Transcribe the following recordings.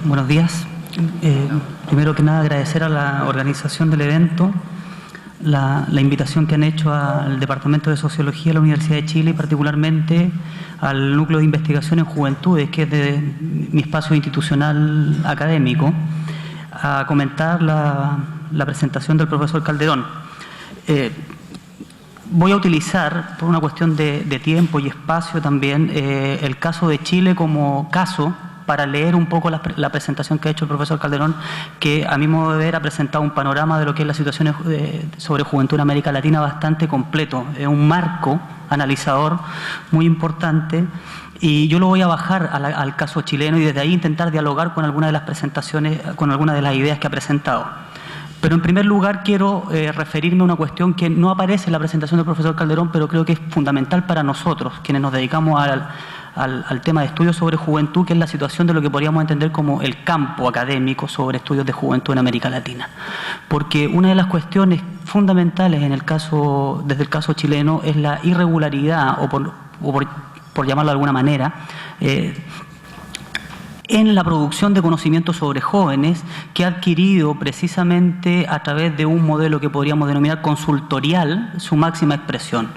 Buenos días. Primero que nada, agradecer a la organización del evento la invitación que han hecho al Departamento de Sociología de la Universidad de Chile y particularmente al Núcleo de Investigación en Juventudes, que es de mi espacio institucional académico, a comentar la presentación del profesor Calderón. Voy a utilizar, por una cuestión de tiempo y espacio también, el caso de Chile como caso para leer un poco la presentación que ha hecho el profesor Calderón, que a mi modo de ver ha presentado un panorama de lo que es la situación sobre juventud en América Latina bastante completo, un marco analizador muy importante, y yo lo voy a bajar al caso chileno y desde ahí intentar dialogar con algunas de las presentaciones, con algunas de las ideas que ha presentado. Pero en primer lugar quiero referirme a una cuestión que no aparece en la presentación del profesor Calderón, pero creo que es fundamental para nosotros, quienes nos dedicamos al tema de estudios sobre juventud, que es la situación de lo que podríamos entender como el campo académico sobre estudios de juventud en América Latina. Porque una de las cuestiones fundamentales en el caso, desde el caso chileno, es la irregularidad, o por llamarlo de alguna manera, en la producción de conocimiento sobre jóvenes que ha adquirido precisamente a través de un modelo que podríamos denominar consultorial su máxima expresión.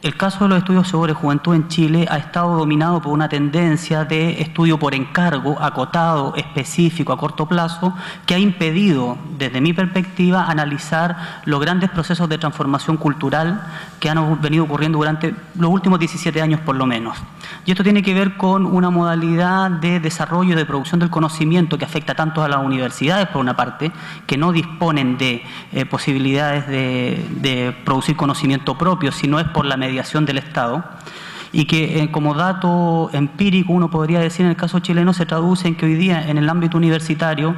El caso de los estudios sobre juventud en Chile ha estado dominado por una tendencia de estudio por encargo, acotado, específico, a corto plazo, que ha impedido, desde mi perspectiva, analizar los grandes procesos de transformación cultural que han venido ocurriendo durante los últimos 17 años por lo menos. Y esto tiene que ver con una modalidad de desarrollo y de producción del conocimiento que afecta tanto a las universidades, por una parte, que no disponen de posibilidades de producir conocimiento propio, sino es por la mediación del Estado, y que como dato empírico uno podría decir en el caso chileno se traduce en que hoy día en el ámbito universitario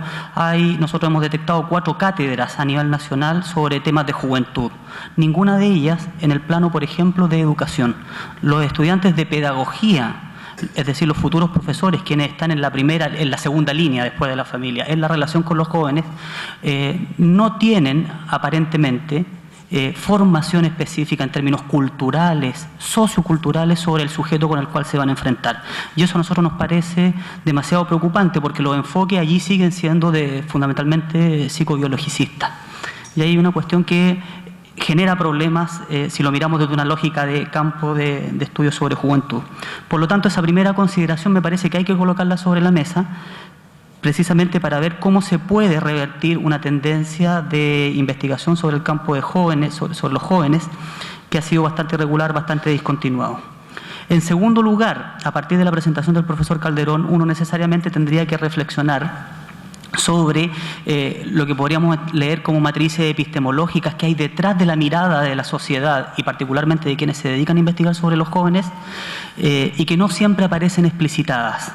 nosotros hemos detectado 4 cátedras a nivel nacional sobre temas de juventud, ninguna de ellas en el plano, por ejemplo, de educación. Los estudiantes de pedagogía, es decir, los futuros profesores, quienes están en la segunda línea después de la familia, en la relación con los jóvenes, no tienen aparentemente formación específica en términos culturales, socioculturales sobre el sujeto con el cual se van a enfrentar. Y eso a nosotros nos parece demasiado preocupante porque los enfoques allí siguen siendo fundamentalmente psicobiologicistas. Y hay una cuestión que genera problemas si lo miramos desde una lógica de campo de estudios sobre juventud. Por lo tanto, esa primera consideración me parece que hay que colocarla sobre la mesa, precisamente para ver cómo se puede revertir una tendencia de investigación sobre el campo de jóvenes, sobre los jóvenes, que ha sido bastante irregular, bastante discontinuado. En segundo lugar, a partir de la presentación del profesor Calderón, uno necesariamente tendría que reflexionar sobre lo que podríamos leer como matrices epistemológicas que hay detrás de la mirada de la sociedad y particularmente de quienes se dedican a investigar sobre los jóvenes y que no siempre aparecen explicitadas.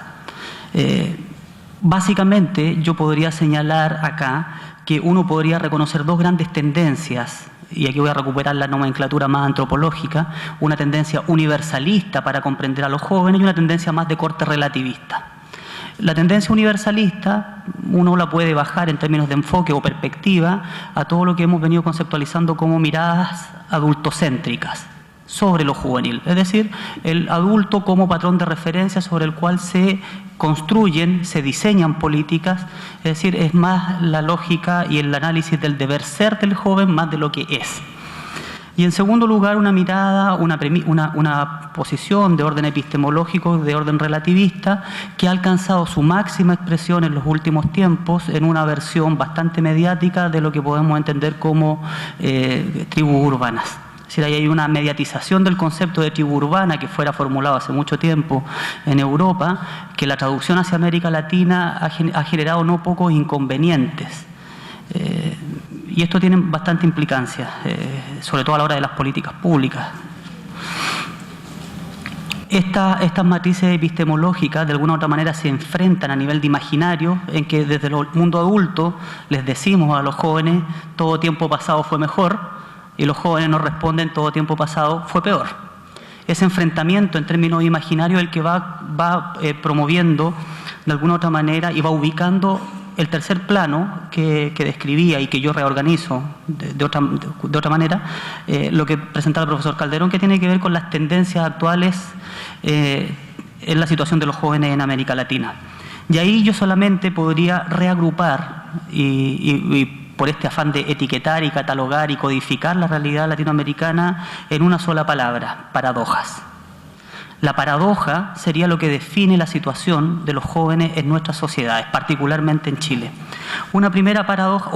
Básicamente, yo podría señalar acá que uno podría reconocer 2 grandes tendencias, y aquí voy a recuperar la nomenclatura más antropológica, una tendencia universalista para comprender a los jóvenes y una tendencia más de corte relativista. La tendencia universalista uno la puede bajar en términos de enfoque o perspectiva a todo lo que hemos venido conceptualizando como miradas adultocéntricas sobre lo juvenil, es decir, el adulto como patrón de referencia sobre el cual se construyen, se diseñan políticas, es decir, es más la lógica y el análisis del deber ser del joven más de lo que es. Y en segundo lugar, una mirada, una posición de orden epistemológico, de orden relativista, que ha alcanzado su máxima expresión en los últimos tiempos en una versión bastante mediática de lo que podemos entender como tribus urbanas. Es decir, ahí hay una mediatización del concepto de tribu urbana que fuera formulado hace mucho tiempo en Europa, que la traducción hacia América Latina ha generado no pocos inconvenientes. Y esto tiene bastante implicancia, sobre todo a la hora de las políticas públicas. Estas matrices epistemológicas de alguna u otra manera se enfrentan a nivel de imaginario, en que desde el mundo adulto les decimos a los jóvenes todo tiempo pasado fue mejor, y los jóvenes nos responden todo tiempo pasado fue peor. Ese enfrentamiento en términos imaginarios es el que va promoviendo de alguna u otra manera y va ubicando el tercer plano que describía y que yo reorganizo de otra manera, lo que presentaba el profesor Calderón, que tiene que ver con las tendencias actuales en la situación de los jóvenes en América Latina. Y ahí yo solamente podría reagrupar y por este afán de etiquetar y catalogar y codificar la realidad latinoamericana en una sola palabra: paradojas. La paradoja sería lo que define la situación de los jóvenes en nuestras sociedades, particularmente en Chile. Una primera paradoja,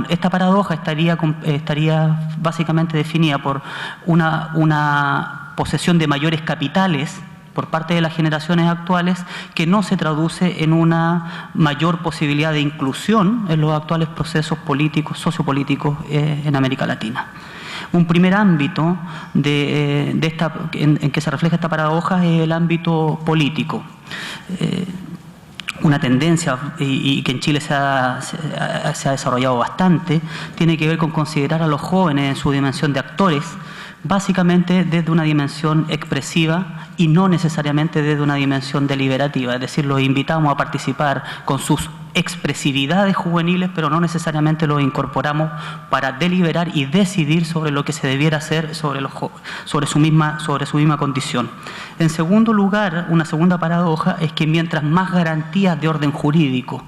esta paradoja estaría básicamente definida por una posesión de mayores capitales por parte de las generaciones actuales, que no se traduce en una mayor posibilidad de inclusión en los actuales procesos políticos, sociopolíticos en América Latina. Un primer ámbito en que se refleja esta paradoja es el ámbito político. Una tendencia, y que en Chile se ha desarrollado bastante, tiene que ver con considerar a los jóvenes en su dimensión de actores, básicamente desde una dimensión expresiva y no necesariamente desde una dimensión deliberativa. Es decir, los invitamos a participar con sus expresividades juveniles, pero no necesariamente los incorporamos para deliberar y decidir sobre lo que se debiera hacer sobre su misma condición. En segundo lugar, una segunda paradoja es que mientras más garantías de orden jurídico,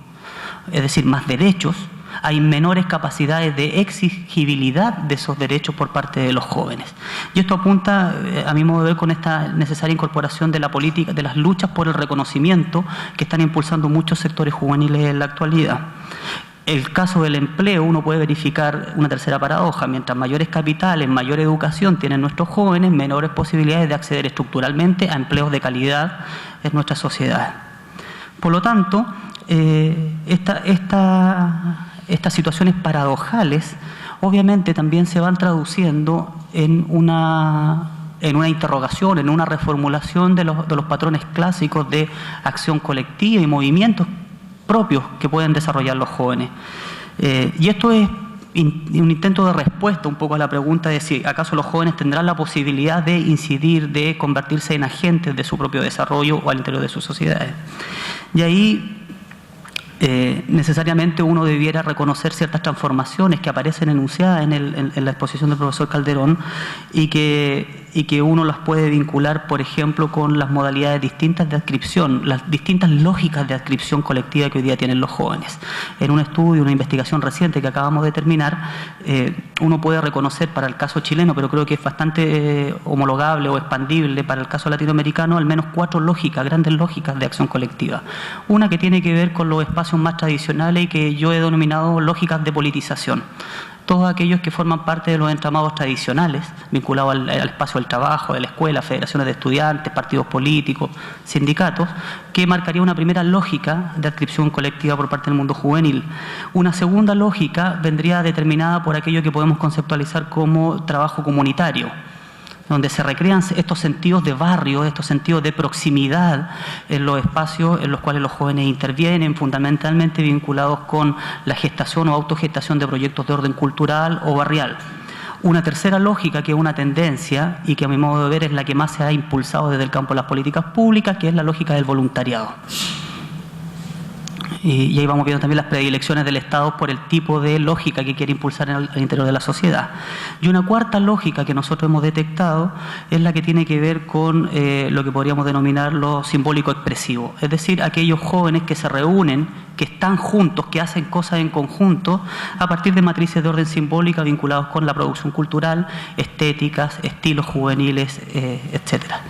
es decir, más derechos, hay menores capacidades de exigibilidad de esos derechos por parte de los jóvenes. Y esto apunta, a mi modo de ver, con esta necesaria incorporación de la política, de las luchas por el reconocimiento que están impulsando muchos sectores juveniles en la actualidad. El caso del empleo, uno puede verificar una tercera paradoja: mientras mayores capitales, mayor educación tienen nuestros jóvenes, menores posibilidades de acceder estructuralmente a empleos de calidad en nuestra sociedad. Por lo tanto, estas situaciones paradojales obviamente también se van traduciendo en una interrogación, en una reformulación de los patrones clásicos de acción colectiva y movimientos propios que pueden desarrollar los jóvenes. Y esto es un intento de respuesta un poco a la pregunta de si acaso los jóvenes tendrán la posibilidad de incidir, de convertirse en agentes de su propio desarrollo o al interior de sus sociedades. Y ahí necesariamente uno debiera reconocer ciertas transformaciones que aparecen enunciadas en la exposición del profesor Calderón y que uno las puede vincular, por ejemplo, con las modalidades distintas de adscripción, las distintas lógicas de adscripción colectiva que hoy día tienen los jóvenes. En un estudio, una investigación reciente que acabamos de terminar, uno puede reconocer para el caso chileno, pero creo que es bastante homologable o expandible para el caso latinoamericano, al menos 4 lógicas, grandes lógicas de acción colectiva. Una que tiene que ver con los espacios más tradicionales y que yo he denominado lógicas de politización. Todos aquellos que forman parte de los entramados tradicionales, vinculados al espacio del trabajo, de la escuela, federaciones de estudiantes, partidos políticos, sindicatos, que marcaría una primera lógica de adscripción colectiva por parte del mundo juvenil. Una segunda lógica vendría determinada por aquello que podemos conceptualizar como trabajo comunitario, donde se recrean estos sentidos de barrio, estos sentidos de proximidad en los espacios en los cuales los jóvenes intervienen, fundamentalmente vinculados con la gestación o autogestación de proyectos de orden cultural o barrial. Una tercera lógica, que es una tendencia y que a mi modo de ver es la que más se ha impulsado desde el campo de las políticas públicas, que es la lógica del voluntariado. Y ahí vamos viendo también las predilecciones del Estado por el tipo de lógica que quiere impulsar al interior de la sociedad. Y una cuarta lógica que nosotros hemos detectado es la que tiene que ver con lo que podríamos denominar lo simbólico expresivo. Es decir, aquellos jóvenes que se reúnen, que están juntos, que hacen cosas en conjunto a partir de matrices de orden simbólica vinculados con la producción cultural, estéticas, estilos juveniles, etcétera.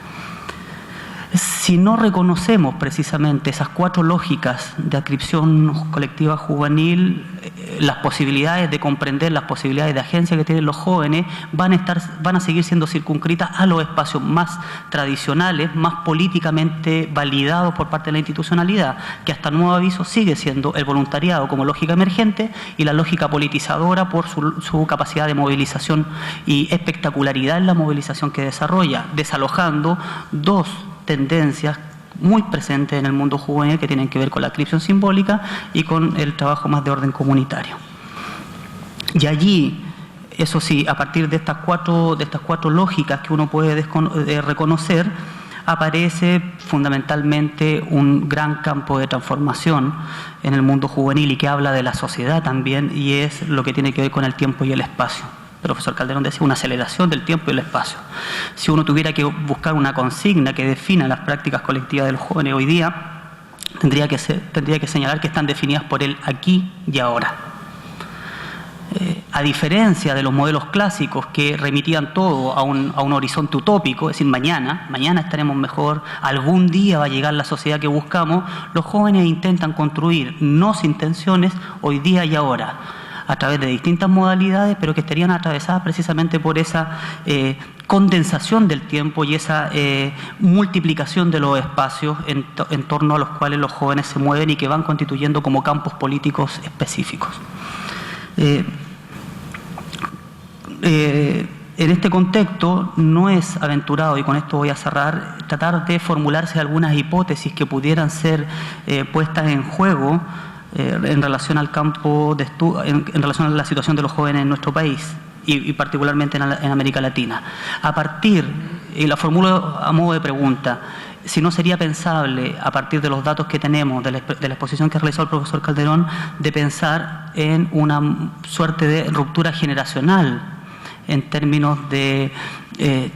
Si no reconocemos precisamente esas 4 lógicas de adscripción colectiva juvenil, las posibilidades de comprender, las posibilidades de agencia que tienen los jóvenes van a seguir siendo circunscritas a los espacios más tradicionales, más políticamente validados por parte de la institucionalidad, que hasta nuevo aviso sigue siendo el voluntariado como lógica emergente y la lógica politizadora por su capacidad de movilización y espectacularidad en la movilización que desarrolla, desalojando 2 tendencias muy presentes en el mundo juvenil que tienen que ver con la adscripción simbólica y con el trabajo más de orden comunitario. Y allí, eso sí, a partir de estas cuatro lógicas que uno puede reconocer, aparece fundamentalmente un gran campo de transformación en el mundo juvenil y que habla de la sociedad también, y es lo que tiene que ver con el tiempo y el espacio. El profesor Calderón decía una aceleración del tiempo y el espacio. Si uno tuviera que buscar una consigna que defina las prácticas colectivas de los jóvenes hoy día, tendría que señalar que están definidas por el aquí y ahora. A diferencia de los modelos clásicos que remitían todo a un horizonte utópico, es decir, mañana estaremos mejor, algún día va a llegar la sociedad que buscamos, los jóvenes intentan construir nos intenciones hoy día y ahora, a través de distintas modalidades, pero que estarían atravesadas precisamente por esa condensación del tiempo y esa multiplicación de los espacios en torno a los cuales los jóvenes se mueven y que van constituyendo como campos políticos específicos. En este contexto no es aventurado, y con esto voy a cerrar, tratar de formularse algunas hipótesis que pudieran ser puestas en juego en relación al campo de en relación a la situación de los jóvenes en nuestro país y particularmente en América Latina. A partir, y la formulo a modo de pregunta, si no sería pensable, a partir de los datos que tenemos, de la exposición que realizó el profesor Calderón, de pensar en una suerte de ruptura generacional en términos de,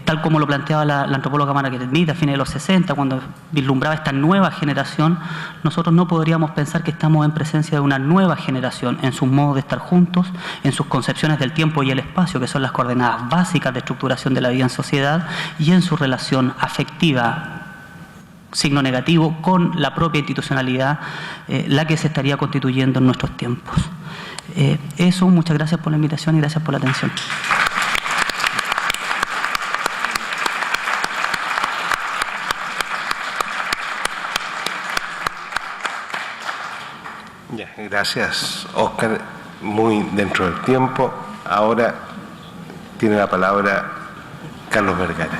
tal como lo planteaba la antropóloga Margaret Mead a fines de los 60, cuando vislumbraba esta nueva generación, nosotros no podríamos pensar que estamos en presencia de una nueva generación en sus modos de estar juntos, en sus concepciones del tiempo y el espacio, que son las coordenadas básicas de estructuración de la vida en sociedad, y en su relación afectiva, signo negativo, con la propia institucionalidad, la que se estaría constituyendo en nuestros tiempos. Eso, muchas gracias por la invitación y gracias por la atención. Ya, gracias, Óscar. Muy dentro del tiempo. Ahora tiene la palabra Carlos Vergara.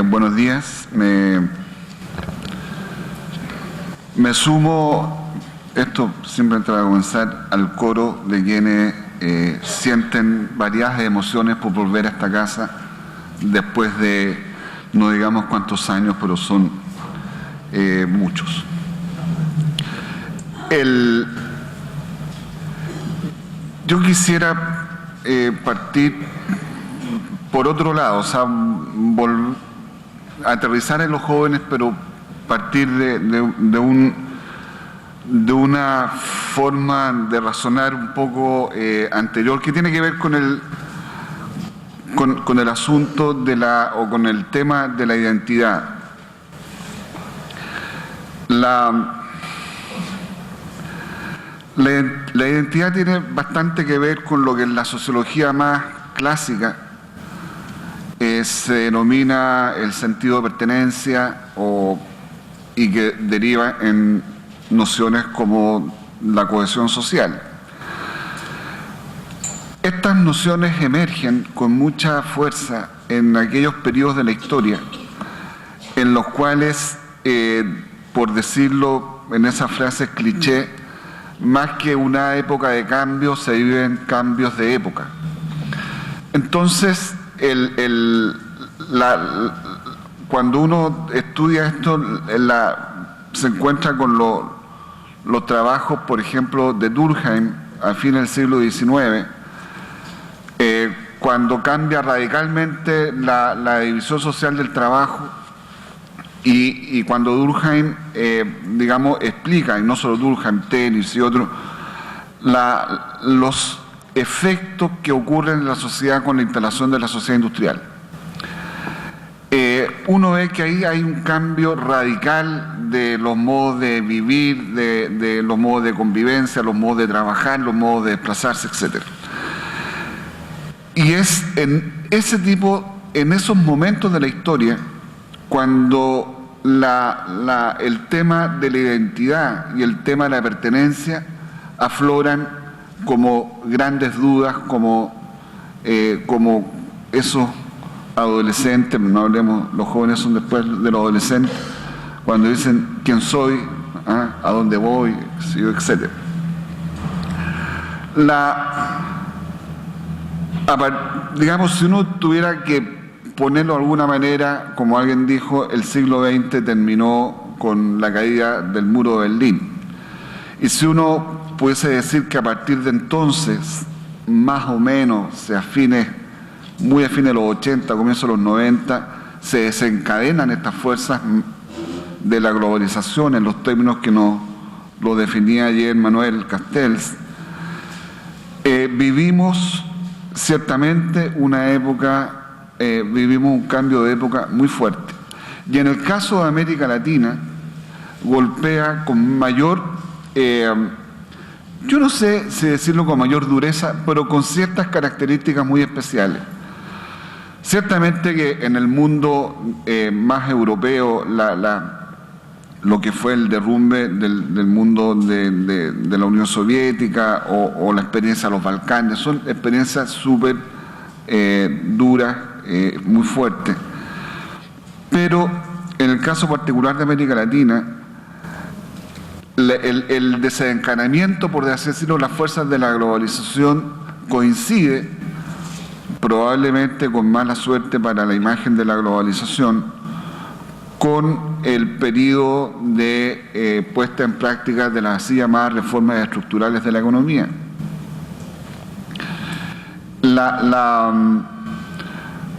Buenos días. Me sumo, esto simplemente va a comenzar, al coro de quienes sienten varias emociones por volver a esta casa después de no digamos cuántos años, pero son muchos. Yo quisiera partir por otro lado, o sea, aterrizar en los jóvenes, pero partir de una forma de razonar un poco anterior, que tiene que ver con el asunto o con el tema de la identidad. La identidad tiene bastante que ver con lo que en la sociología más clásica se denomina el sentido de pertenencia y que deriva en nociones como la cohesión social. Estas nociones emergen con mucha fuerza en aquellos periodos de la historia en los cuales, por decirlo en esas frases cliché, más que una época de cambio, se viven cambios de época. Entonces, cuando uno estudia esto, se encuentra con los trabajos, por ejemplo, de Durkheim a fines del siglo XIX, cuando cambia radicalmente la división social del trabajo y cuando Durkheim, digamos, explica, y no solo Durkheim, Tenis y otros, los efectos que ocurren en la sociedad con la instalación de la sociedad industrial. Uno ve que ahí hay un cambio radical de los modos de vivir, de los modos de convivencia, los modos de trabajar, los modos de desplazarse, etc. Y es en esos momentos de la historia, cuando el tema de la identidad y el tema de la pertenencia afloran como grandes dudas, como esos adolescentes, no hablemos, los jóvenes son después de los adolescentes, cuando dicen quién soy, a dónde voy, etc. Digamos, si uno tuviera que ponerlo de alguna manera, como alguien dijo, el siglo XX terminó con la caída del muro de Berlín. Y si uno pudiese decir que a partir de entonces, más o menos, muy a fines de los 80, comienzo de los 90, se desencadenan estas fuerzas de la globalización en los términos que nos lo definía ayer Manuel Castells, vivimos ciertamente una época, vivimos un cambio de época muy fuerte. Y en el caso de América Latina, golpea con mayor, yo no sé si decirlo con mayor dureza, pero con ciertas características muy especiales. Ciertamente que en el mundo más europeo, lo que fue el derrumbe del mundo de la Unión Soviética o la experiencia de los Balcanes, son experiencias súper duras, muy fuertes. Pero en el caso particular de América Latina, el desencadenamiento, por así decirlo, las fuerzas de la globalización coincide, probablemente con mala suerte para la imagen de la globalización, con el periodo de puesta en práctica de las así llamadas reformas estructurales de la economía.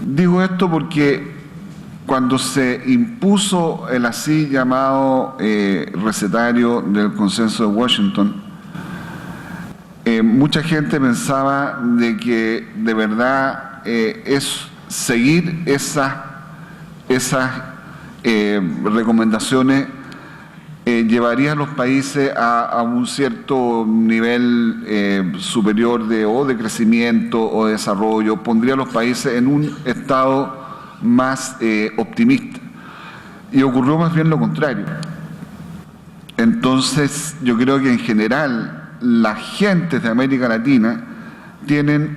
Digo esto porque cuando se impuso el así llamado recetario del Consenso de Washington, mucha gente pensaba de que de verdad es seguir esas recomendaciones llevaría a los países a un cierto nivel superior de crecimiento o de desarrollo, pondría a los países en un estado más optimista. Y ocurrió más bien lo contrario. Entonces, yo creo que en general las gentes de América Latina tienen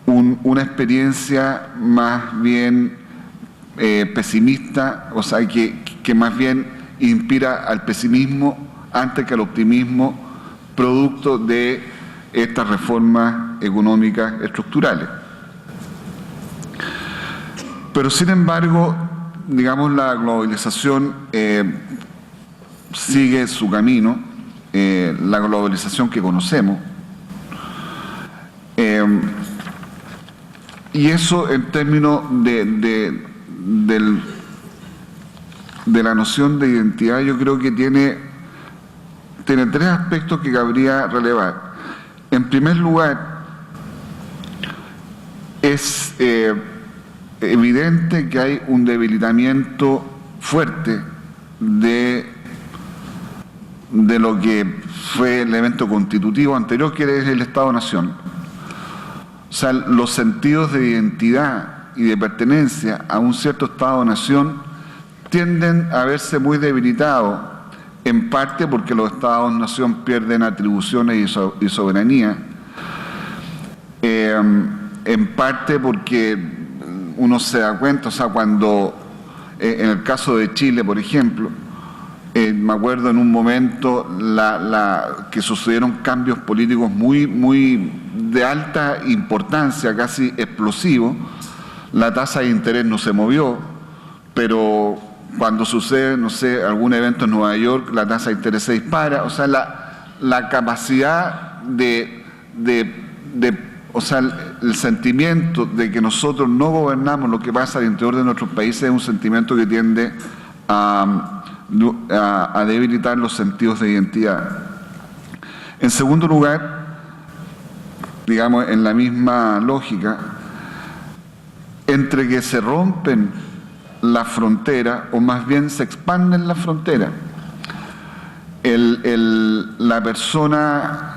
una experiencia más bien pesimista, o sea, que más bien inspira al pesimismo antes que al optimismo, producto de estas reformas económicas estructurales. Pero sin embargo, digamos, la globalización sigue su camino, la globalización que conocemos, y eso en términos de la noción de identidad, yo creo que tiene tres aspectos que cabría relevar. En primer lugar, es evidente que hay un debilitamiento fuerte de lo que fue el elemento constitutivo anterior, que es el Estado-Nación. O sea, los sentidos de identidad y de pertenencia a un cierto Estado-Nación tienden a verse muy debilitados, en parte porque los Estados-Nación pierden atribuciones y soberanía, en parte porque uno se da cuenta, o sea, cuando en el caso de Chile, por ejemplo, me acuerdo en un momento que sucedieron cambios políticos muy de alta importancia, casi explosivos. La tasa de interés no se movió, pero cuando sucede, no sé, algún evento en Nueva York, la tasa de interés se dispara. O sea, la capacidad o sea, el sentimiento de que nosotros no gobernamos lo que pasa al interior de nuestros países es un sentimiento que tiende a debilitar los sentidos de identidad. En segundo lugar, digamos, en la misma lógica, entre que se rompen las fronteras, o más bien se expanden las fronteras, la persona,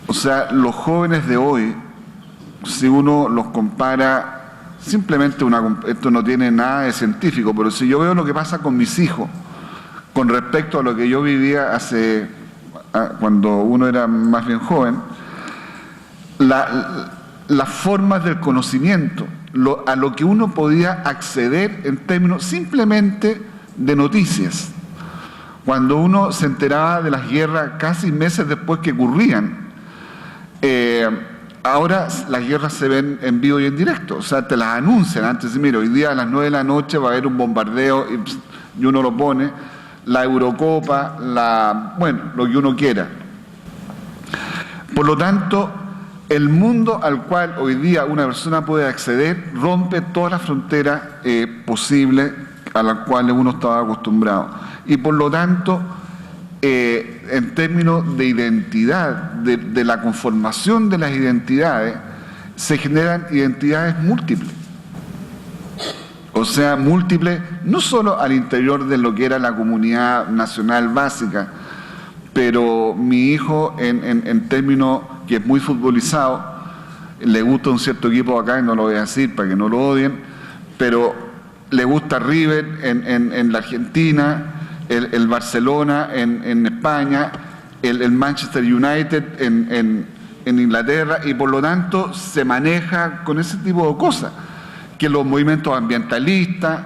o sea, los jóvenes de hoy, si uno los compara, simplemente esto no tiene nada de científico, pero si yo veo lo que pasa con mis hijos, con respecto a lo que yo vivía cuando uno era más bien joven, las formas del conocimiento, a lo que uno podía acceder en términos simplemente de noticias. Cuando uno se enteraba de las guerras casi meses después que ocurrían, ahora las guerras se ven en vivo y en directo, o sea, te las anuncian antes. Mira, hoy día a las 9 de la noche va a haber un bombardeo y uno lo pone, la Eurocopa, bueno, lo que uno quiera. Por lo tanto, el mundo al cual hoy día una persona puede acceder rompe todas las fronteras posibles a las cuales uno estaba acostumbrado. Y por lo tanto, en términos de identidad, de la conformación de las identidades, se generan identidades múltiples. O sea, múltiples no solo al interior de lo que era la comunidad nacional básica, pero mi hijo, en términos que es muy futbolizado, le gusta un cierto equipo acá, y no lo voy a decir para que no lo odien, pero le gusta River en la Argentina, el Barcelona en España, el Manchester United en Inglaterra, y por lo tanto se maneja con ese tipo de cosas, que los movimientos ambientalistas,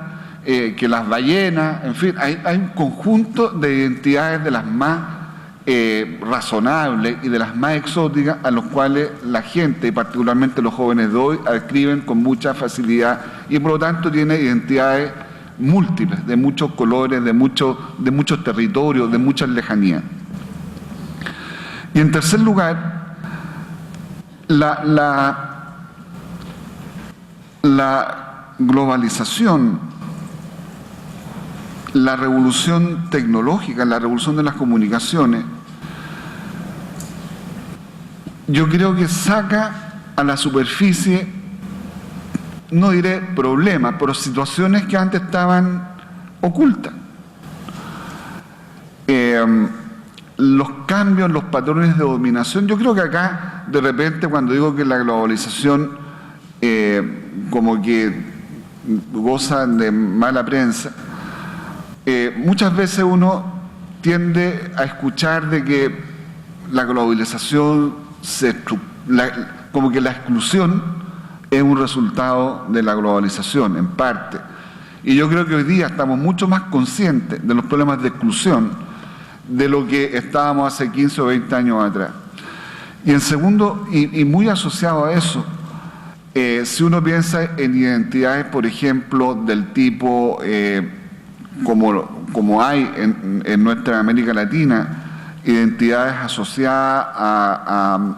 que las ballenas, en fin, hay un conjunto de identidades de las más razonables y de las más exóticas a los cuales la gente, y particularmente los jóvenes de hoy, adscriben con mucha facilidad, y por lo tanto tiene identidades múltiples, de muchos colores, de muchos territorios, de muchas lejanías. Y en tercer lugar, la globalización, la revolución tecnológica, la revolución de las comunicaciones, yo creo que saca a la superficie, no diré problemas, pero situaciones que antes estaban ocultas. Los cambios, los patrones de dominación, yo creo que acá, de repente, cuando digo que la globalización como que goza de mala prensa, muchas veces uno tiende a escuchar de que la globalización como que la exclusión es un resultado de la globalización, en parte. Y yo creo que hoy día estamos mucho más conscientes de los problemas de exclusión de lo que estábamos hace 15 o 20 años atrás. Y en segundo, y muy asociado a eso, si uno piensa en identidades, por ejemplo, del tipo como hay en nuestra América Latina, identidades asociadas a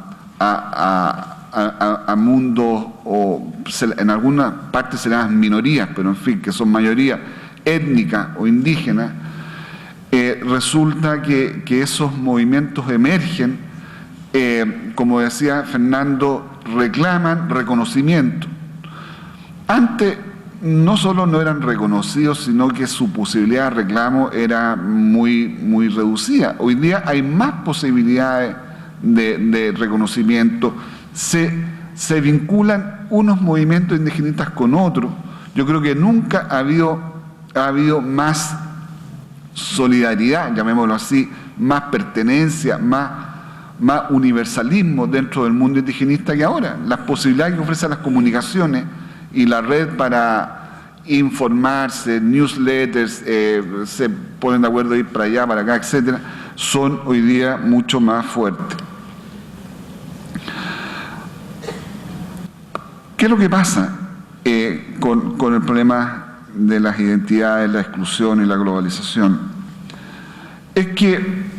mundos, o en algunas partes se llaman minorías, pero en fin, que son mayoría étnica o indígena, resulta que esos movimientos emergen, como decía Fernando, reclaman reconocimiento. Antes no solo no eran reconocidos, sino que su posibilidad de reclamo era muy reducida. Hoy día hay más posibilidades de reconocimiento, se vinculan unos movimientos indigenistas con otros. Yo creo que nunca ha habido más solidaridad, llamémoslo así, más pertenencia, más universalismo dentro del mundo indigenista que ahora. Las posibilidades que ofrecen las comunicaciones y la red para informarse, newsletters, se ponen de acuerdo de ir para allá, para acá, etcétera, son hoy día mucho más fuertes. ¿Qué es lo que pasa con el problema de las identidades, la exclusión y la globalización? Es que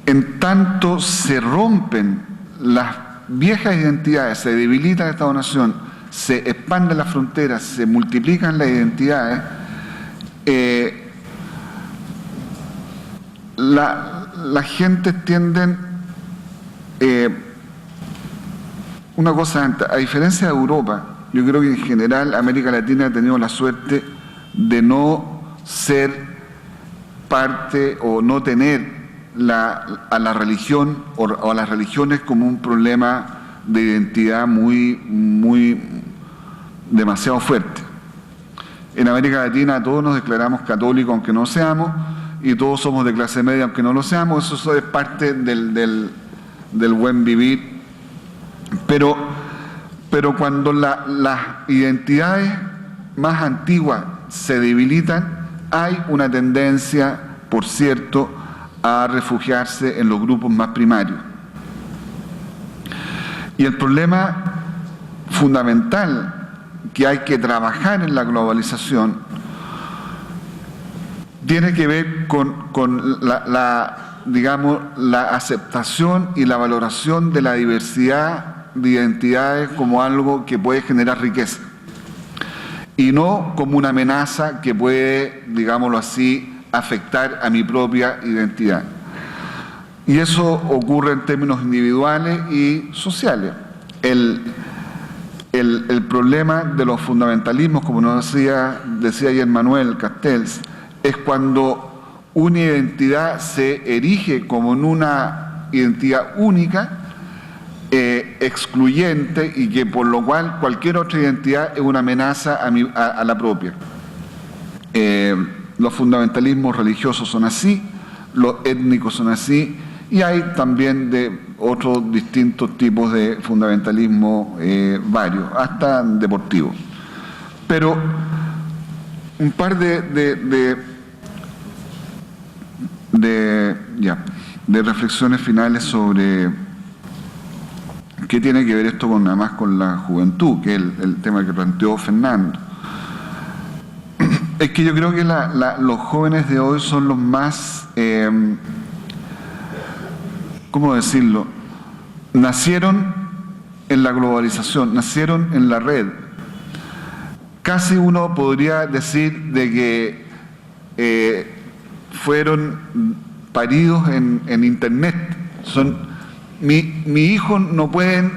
en tanto se rompen las viejas identidades, se debilita el Estado-Nación, se expanden las fronteras, se multiplican las identidades, la gente tienden, una cosa antes, a diferencia de Europa, yo creo que en general América Latina ha tenido la suerte de no ser parte o no tener a la religión o a las religiones como un problema de identidad demasiado fuerte. En América Latina todos nos declaramos católicos aunque no seamos, y todos somos de clase media aunque no lo seamos. Eso es parte del buen vivir, pero cuando las identidades más antiguas se debilitan, hay una tendencia, por cierto, a refugiarse en los grupos más primarios. Y el problema fundamental que hay que trabajar en la globalización tiene que ver con digamos, la aceptación y la valoración de la diversidad de identidades como algo que puede generar riqueza y no como una amenaza que puede, digámoslo así, afectar a mi propia identidad. Y eso ocurre en términos individuales y sociales. El problema de los fundamentalismos, como nos decía ayer Manuel Castells, es cuando una identidad se erige como en una identidad única, excluyente, y que por lo cual cualquier otra identidad es una amenaza a la propia. Los fundamentalismos religiosos son así, los étnicos son así, y hay también de otros distintos tipos de fundamentalismo, varios, hasta deportivos. Pero un par de reflexiones finales sobre qué tiene que ver esto además con la juventud, que es el tema que planteó Fernando. Es que yo creo que los jóvenes de hoy son los más, ¿cómo decirlo? Nacieron en la globalización, nacieron en la red. Casi uno podría decir de que fueron paridos en Internet. Mi hijo no pueden,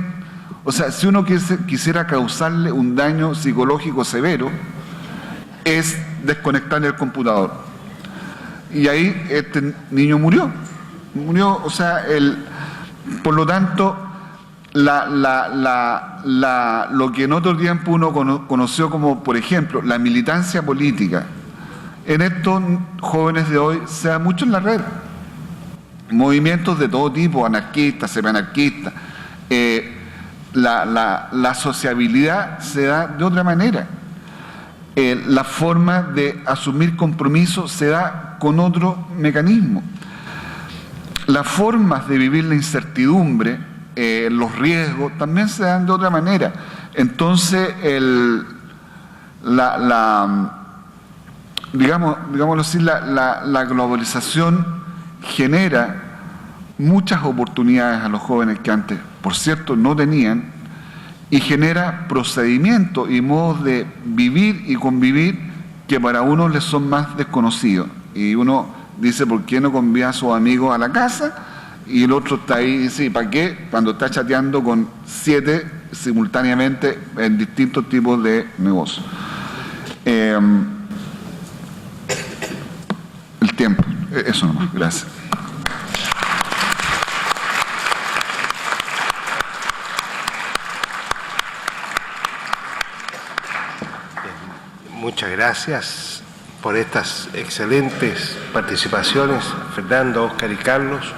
o sea, si uno quisiera causarle un daño psicológico severo, es desconectarle el computador. Y ahí este niño murió, o sea, por lo tanto, lo que en otro tiempo uno conoció como, por ejemplo, la militancia política, en estos jóvenes de hoy se da mucho en la red. Movimientos de todo tipo, anarquistas, semianarquistas. La sociabilidad se da de otra manera. La forma de asumir compromisos se da con otro mecanismo. Las formas de vivir la incertidumbre, los riesgos, también se dan de otra manera. Entonces, digámoslo así, la globalización genera muchas oportunidades a los jóvenes que antes, por cierto, no tenían, y genera procedimientos y modos de vivir y convivir que para unos les son más desconocidos. Y uno dice, ¿por qué no convida a sus amigos a la casa? Y el otro está ahí y dice, ¿para qué? Cuando está chateando con 7 simultáneamente en distintos tipos de negocios. El tiempo, eso nomás, gracias. Muchas gracias por estas excelentes participaciones, Fernando, Óscar y Carlos.